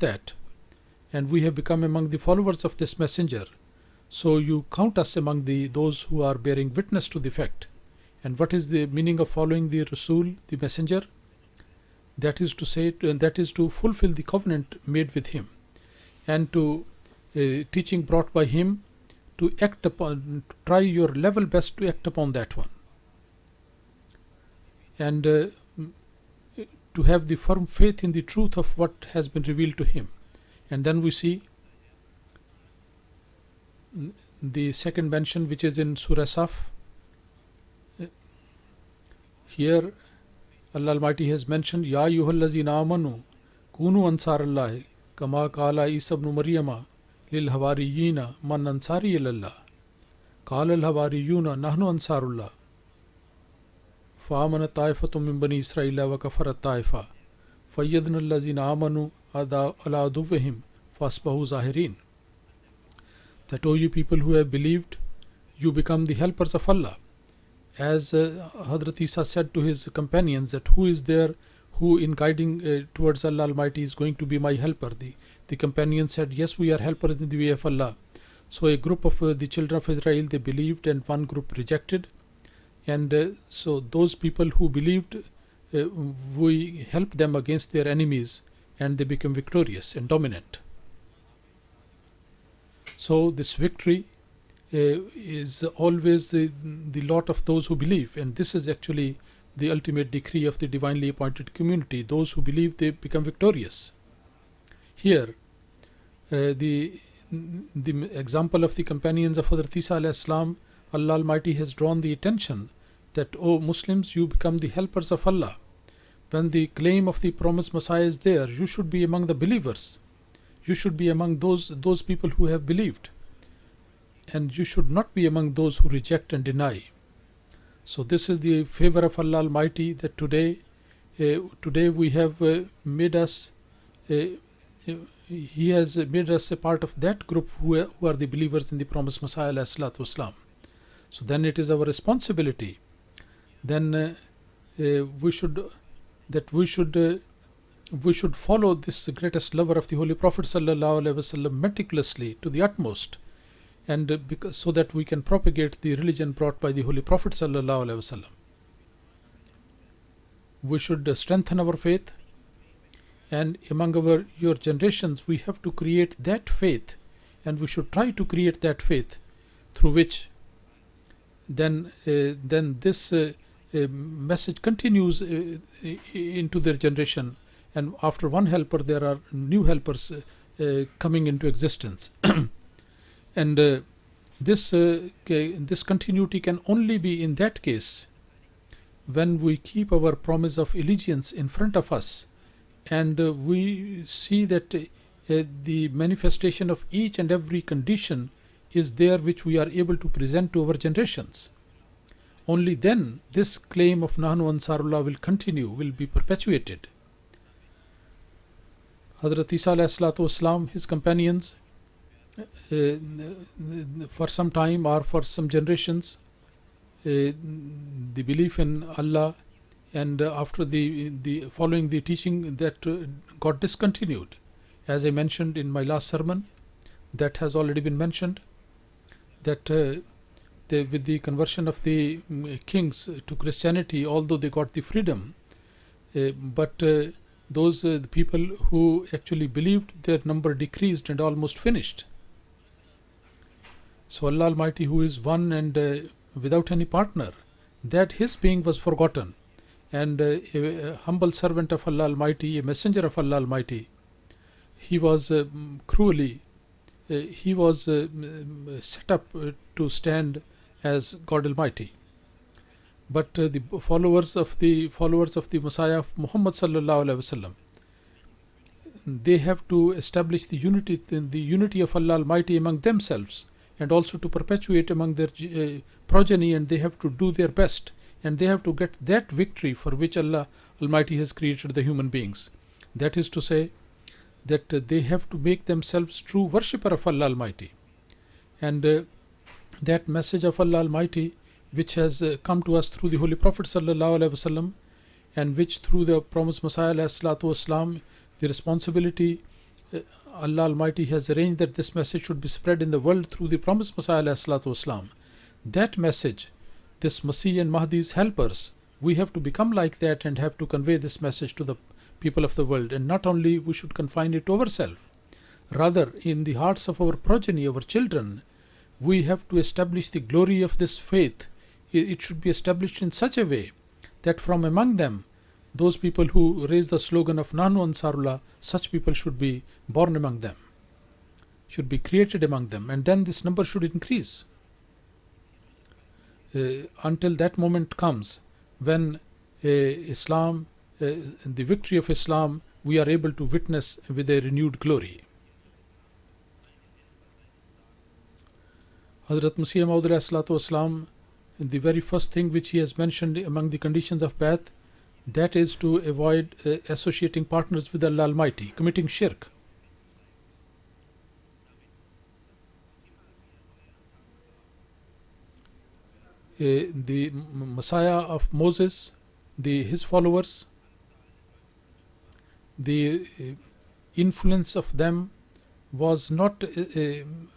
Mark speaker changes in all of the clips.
Speaker 1: that, and we have become among the followers of this messenger. So you count us among those who are bearing witness to the fact. And what is the meaning of following the Rasul, the messenger? That is to say, that is to fulfill the covenant made with him, and to teaching brought by him, to act upon, try your level best to act upon that one, and to have the firm faith in the truth of what has been revealed to him. And then we see the second mention, which is in Surah Saf. Here Allah Almighty has mentioned, Ya ayyuhallazina amanu kunu ansarallahi kama qala Isa ibn Maryama lil hawariyina man ansari ilallah qala al hawariyuna nahnu ansarullah فآمن طائفة من بني إسرائيل وكفرت طائفة فأيدنا الذين آمنوا على عدوهم فأصبحوا ظاهرين. That, O you people who have believed, you become the helpers of Allah. As Hazrat Isa said to his companions, that who is there who in guiding towards Allah Almighty is going to be my helper? The companions said, yes, we are helpers in the way of Allah. So a group of the children of Israel, they believed, and one group rejected. And so those people who believed, we helped them against their enemies, and they became victorious and dominant. So this victory is always the lot of those who believe, and this is actually the ultimate decree of the divinely appointed community. Those who believe, they become victorious. Here the example of the companions of Hazrat Isa alayhi salam, Allah Almighty has drawn the attention that, O Muslims, you become the helpers of Allah. When the claim of the promised Messiah is there, you should be among the believers. You should be among those people who have believed, and you should not be among those who reject and deny. So this is the favor of Allah Almighty, that today we have made us, He has made us a part of that group who are the believers in the promised Messiah alayhi salatu wasalam. So then it is our responsibility. Then we should follow this greatest lover of the Holy Prophet sallallahu alaihi wasallam meticulously to the utmost, and so that we can propagate the religion brought by the Holy Prophet sallallahu alaihi wasallam. We should strengthen our faith, and among your generations we have to create that faith, and we should try to create that faith through which then this message continues into their generation, and after one helper there are new helpers coming into existence. And this continuity can only be in that case when we keep our promise of allegiance in front of us, and we see that the manifestation of each and every condition is there which we are able to present to our generations. Only then this claim of Nahnu Ansarullah will continue, will be perpetuated. Hazrat Isa alayhi salatu wasalam, his companions, for some time or for some generations, the belief in Allah, and after the following the teaching, that got discontinued. As I mentioned in my last sermon, that has already been mentioned, that with the conversion of the kings to Christianity, although they got the freedom, but those people who actually believed, their number decreased and almost finished. So Allah Almighty, who is one and without any partner, that His being was forgotten, and a humble servant of Allah Almighty, a messenger of Allah Almighty, he was cruelly, he was set up to stand as God Almighty. But the followers of the Messiah Muhammad sallallahu alaihi wasallam, they have to establish the unity of Allah Almighty among themselves, and also to perpetuate among their progeny, and they have to do their best, and they have to get that victory for which Allah Almighty has created the human beings. That is to say, that they have to make themselves true worshipper of Allah Almighty, and that message of Allah Almighty, which has come to us through the Holy Prophet sallallahu alaihi wasallam, and which through the promised Messiah alayhi salatu wasalam, the responsibility Allah Almighty has arranged that this message should be spread in the world through the promised Messiah ﷺ. That message, this Masih and Mahdi's helpers, we have to become like that and have to convey this message to the people of the world. And not only we should confine it to ourselves, rather in the hearts of our progeny, our children, we have to establish the glory of this faith. It should be established in such a way that from among them, those people who raise the slogan of Nahnu Ansarullah, such people should be born among them, should be created among them, and then this number should increase until that moment comes when Islam, the victory of Islam, we are able to witness with a renewed glory. Hazrat Masih Maud ﷺ, the very first thing which he has mentioned among the conditions of Bai'at, that is to avoid associating partners with Allah Almighty, committing shirk. The Messiah of Moses, his followers, the influence of them was not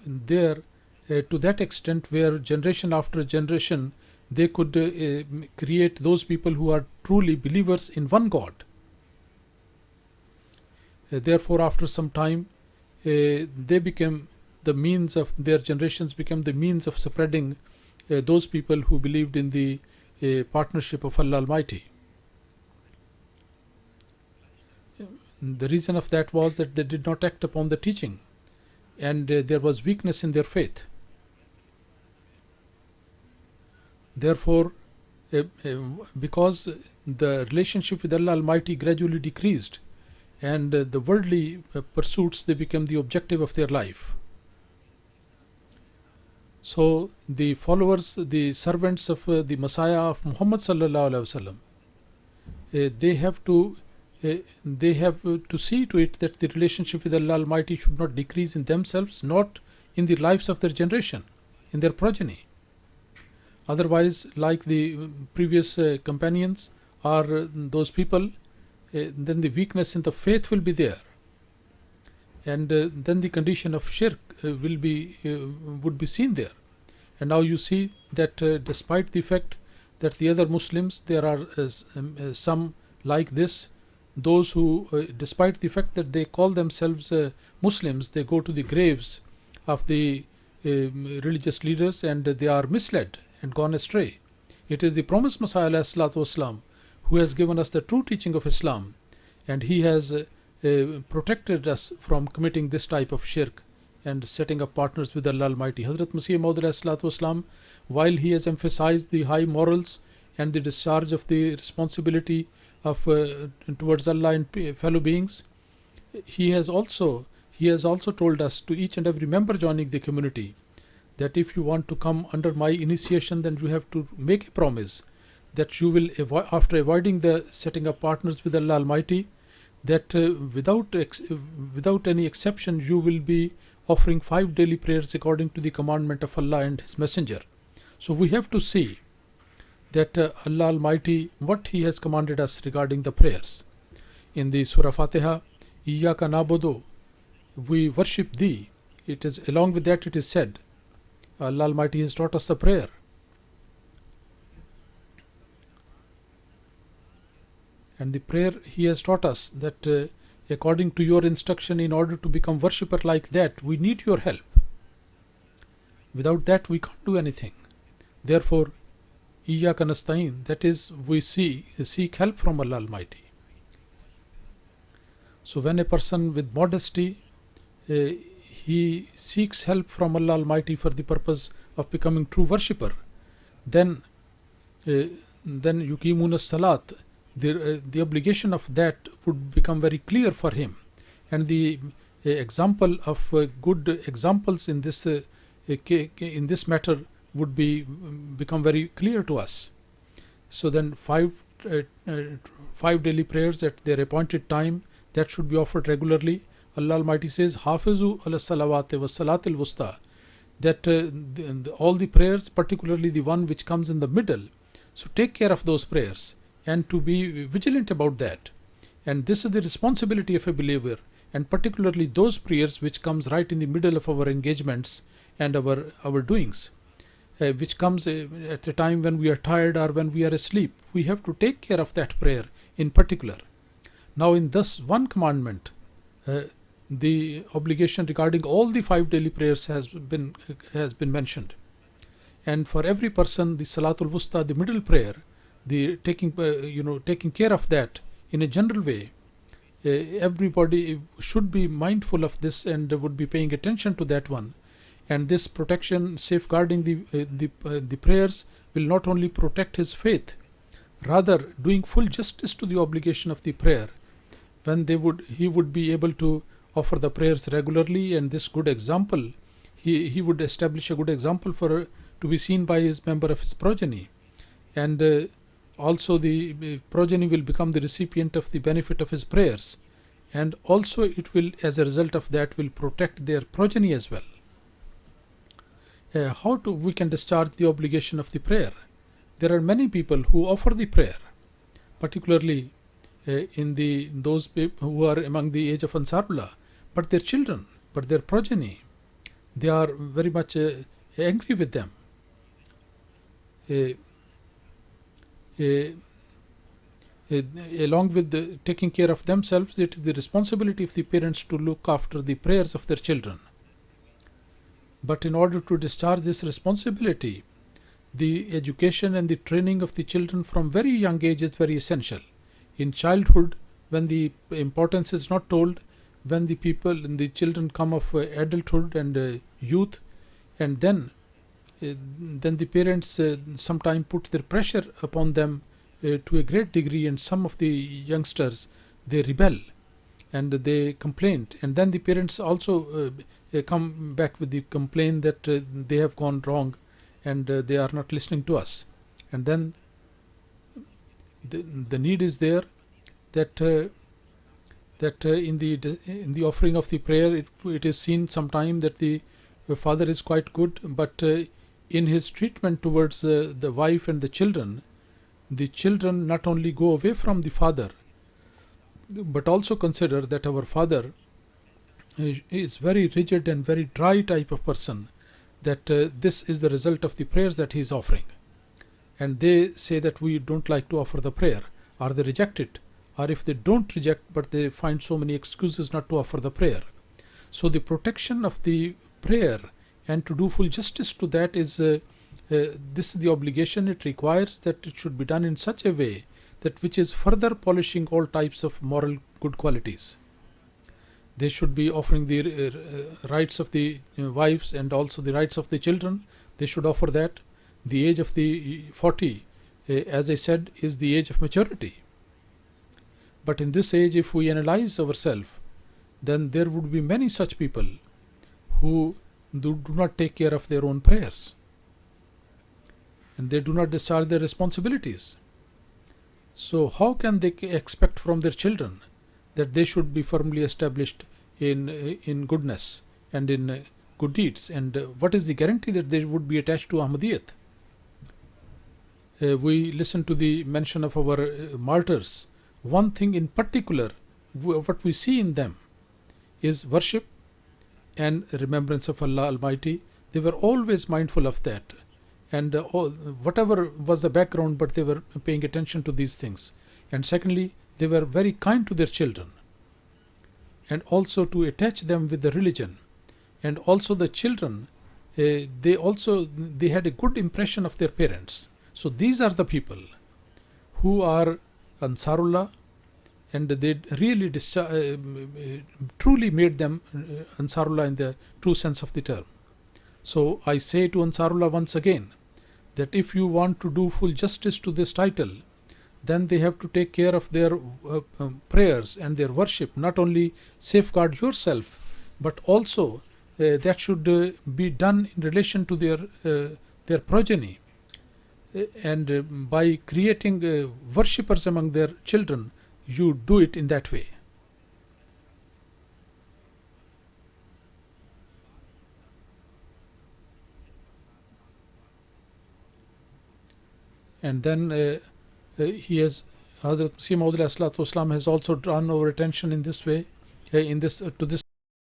Speaker 1: there to that extent where generation after generation they could create those people who are truly believers in one God. Therefore, after some time, they became the means of their generations became the means of spreading those people who believed in the partnership of Allah Almighty. The reason of that was that they did not act upon the teaching, and there was weakness in their faith. Therefore, because the relationship with Allah Almighty gradually decreased, and the worldly pursuits, they became the objective of their life. So the followers, the servants of the Messiah of Muhammad sallallahu alaihi wasallam, they have to see to it that the relationship with Allah Almighty should not decrease in themselves, not in the lives of their generation, in their progeny. Otherwise, like the previous companions or those people, then the weakness in the faith will be there, and then the condition of shirk would be seen there. And now you see that despite the fact that the other Muslims, there are some like this, those who, despite the fact that they call themselves Muslims, they go to the graves of the religious leaders and they are misled and gone astray. It is the promised Messiah ﷺ who has given us the true teaching of Islam, and he has protected us from committing this type of shirk and setting up partners with Allah Almighty. Hazrat Masih Maud ﷺ, while he has emphasized the high morals and the discharge of the responsibility of towards Allah and fellow beings, he has also told us, to each and every member joining the community, that if you want to come under my initiation, then you have to make a promise that you will after avoiding the setting up partners with Allah Almighty, that without any exception you will be offering 5 daily prayers according to the commandment of Allah and His Messenger. So we have to see that Allah Almighty, what He has commanded us regarding the prayers. In the Surah Fatiha, Iyyaka na'budu, we worship Thee. It is, along with that it is said, Allah Almighty has taught us the prayer. And the prayer He has taught us that according to your instruction, in order to become worshipper like that, we need your help. Without that we can't do anything. Therefore, Iyyaka nasta'in, that is, we seek help from Allah Almighty. So when a person with modesty, he seeks help from Allah Almighty for the purpose of becoming true worshipper, then yukimuna salat, the obligation of that would become very clear for him, and the example of good examples in this matter would become very clear to us. So then 5 daily prayers at their appointed time, that should be offered regularly. Allah Almighty says, Hafizu ala salawati wa salatil wusta, that all the prayers, particularly the one which comes in the middle, so take care of those prayers and to be vigilant about that. And this is the responsibility of a believer, and particularly those prayers which comes right in the middle of our engagements and our doings, which comes at a time when we are tired or when we are asleep. We have to take care of that prayer in particular. Now in this one commandment, the obligation regarding all the 5 daily prayers has been mentioned, and for every person the Salatul Wusta, the middle prayer, the taking care of that in a general way. Everybody should be mindful of this and would be paying attention to that one. And this protection, safeguarding the prayers, will not only protect his faith, rather doing full justice to the obligation of the prayer, when he would be able to offer the prayers regularly. And this good example, he would establish a good example for to be seen by his member of his progeny, and also the progeny will become the recipient of the benefit of his prayers, and also it will, as a result of that, will protect their progeny as well. How we can discharge the obligation of the prayer? There are many people who offer the prayer, particularly in those who are among the age of Ansarullah, but their children, but their progeny, they are very much angry with them. Along with taking care of themselves, it is the responsibility of the parents to look after the prayers of their children. But in order to discharge this responsibility, the education and the training of the children from very young age is very essential. In childhood, when the importance is not told, when the children come of adulthood and youth, and then the parents sometimes put their pressure upon them to a great degree, and some of the youngsters, they rebel and they complain, and then the parents also come back with the complaint that they have gone wrong and they are not listening to us. And then the need is there that in the offering of the prayer, it is seen sometime that the father is quite good, but in his treatment towards the wife and the children not only go away from the father, but also consider that our father is very rigid and very dry type of person, that this is the result of the prayers that he is offering. And they say that we don't like to offer the prayer, or they reject it, or if they don't reject but they find so many excuses not to offer the prayer. So the protection of the prayer and to do full justice to that is this is the obligation. It requires that it should be done in such a way that which is further polishing all types of moral good qualities. They should be offering the rights of the wives and also the rights of the children. They should offer that. The age of the 40, as I said, is the age of maturity. But in this age, if we analyze ourselves, then there would be many such people who do not take care of their own prayers, and they do not discharge their responsibilities. So how can they expect from their children that they should be firmly established in goodness and in good deeds? And what is the guarantee that they would be attached to Ahmadiyyat? We listen to the mention of our martyrs. One thing in particular, what we see in them is worship and remembrance of Allah Almighty. They were always mindful of that, and whatever was the background, but they were paying attention to these things. And secondly, they were very kind to their children, and also to attach them with the religion. And also the children, they had a good impression of their parents. So these are the people who are Ansarullah, and they really truly made them Ansarullah in the true sense of the term. So I say to Ansarullah once again that if you want to do full justice to this title, then they have to take care of their prayers and their worship. Not only safeguard yourself, but also that should be done in relation to their progeny. And by creating worshippers among their children, you do it in that way. And then Hazrat Masih Maud has also drawn our attention in this way, in this to this